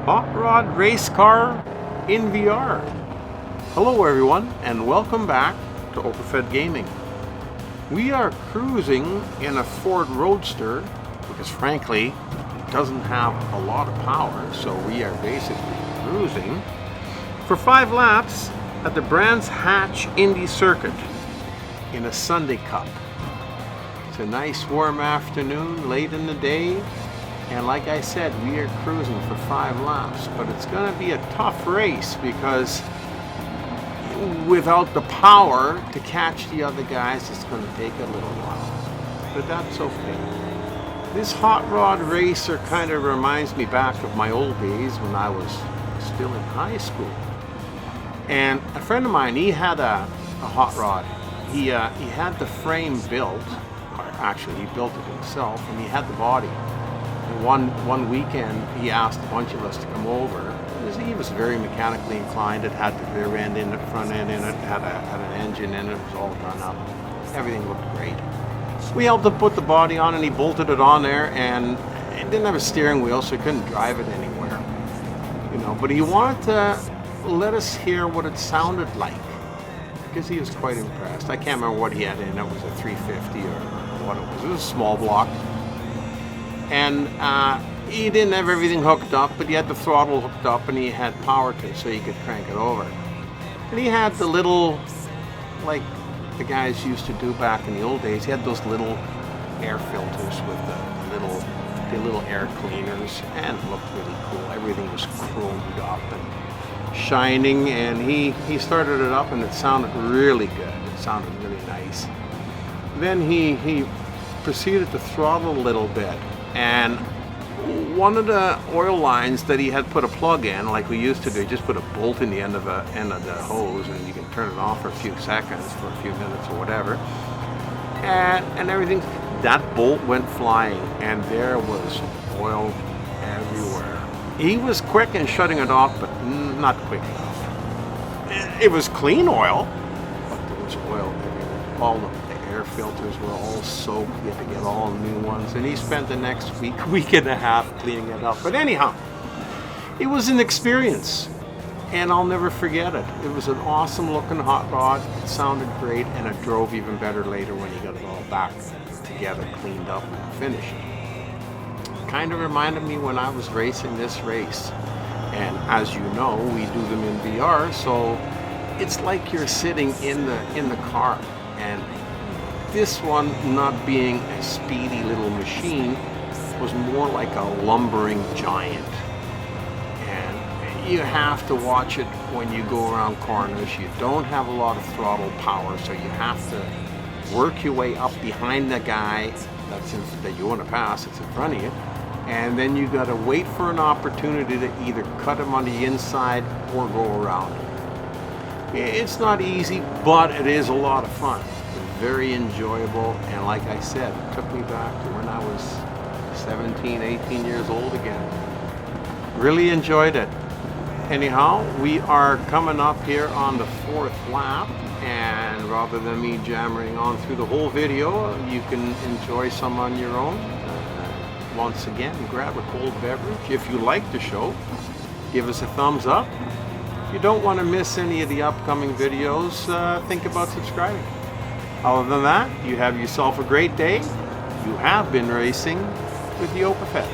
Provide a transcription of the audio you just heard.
Hot Rod Racecar in VR. Hello everyone and welcome back to OpenFed Gaming. We are cruising in a Ford Roadster because frankly it doesn't have a lot of power, so we are basically cruising for 5 laps at the Brands Hatch Indy Circuit in a Sunday Cup. It's a nice warm afternoon late in the day, and like I said, we are cruising for 5 laps, but it's going to be a tough race because without the power to catch the other guys, it's going to take a little while, but that's okay. This hot rod racer kind of reminds me back of my old days when I was still in high school. And a friend of mine, he had a hot rod. He had the frame built. Actually, he built it himself, and he had the body. And one weekend, he asked a bunch of us to come over. He was very mechanically inclined. It had the rear end in it, front end in it, had an engine in it. It was all done up. Everything looked great. We helped him put the body on, and he bolted it on there, and it didn't have a steering wheel, so he couldn't drive it anywhere. You know, but he wanted to let us hear what it sounded like, because he was quite impressed. I can't remember what he had in it. It was a 350 or what it was. It was a small block. And he didn't have everything hooked up, but he had the throttle hooked up and he had power to it so he could crank it over. And he had the little, like the guys used to do back in the old days, he had those little air filters with the little air cleaners, and it looked really cool. Everything was chromed up and shining, and he started it up and it sounded really good. It sounded really nice. Then he proceeded to throttle a little bit, and one of the oil lines that he had put a plug in, like we used to do, just put a bolt in the end of the hose and you can turn it off for a few seconds, for a few minutes or whatever, and everything, that bolt went flying and there was oil everywhere. He was quick in shutting it off, but not quick enough. It was clean oil, but there was oil everywhere. All the air filters were all soaked. He had to get all new ones, and he spent the next week and a half cleaning it up. But anyhow, it was an experience, and I'll never forget it. It was an awesome looking hot rod. It sounded great, and it drove even better later when he got it all back together, cleaned up, and finished. Kind of reminded me when I was racing this race, and as you know, we do them in VR, so it's like you're sitting in the car. And this one, not being a speedy little machine, was more like a lumbering giant. And you have to watch it when you go around corners. You don't have a lot of throttle power, so you have to work your way up behind the guy that you want to pass, that's in front of you. And then you got to wait for an opportunity to either cut him on the inside or go around him. It's not easy, but it is a lot of fun. Very enjoyable, and like I said, it took me back to when I was 17, 18 years old again. Really enjoyed it. Anyhow, we are coming up here on the 4th lap, and rather than me jammering on through the whole video, you can enjoy some on your own. Once again, grab a cold beverage. If you like the show, give us a thumbs up. If you don't want to miss any of the upcoming videos, think about subscribing. Other than that, you have yourself a great day. You have been racing with the OpenFed.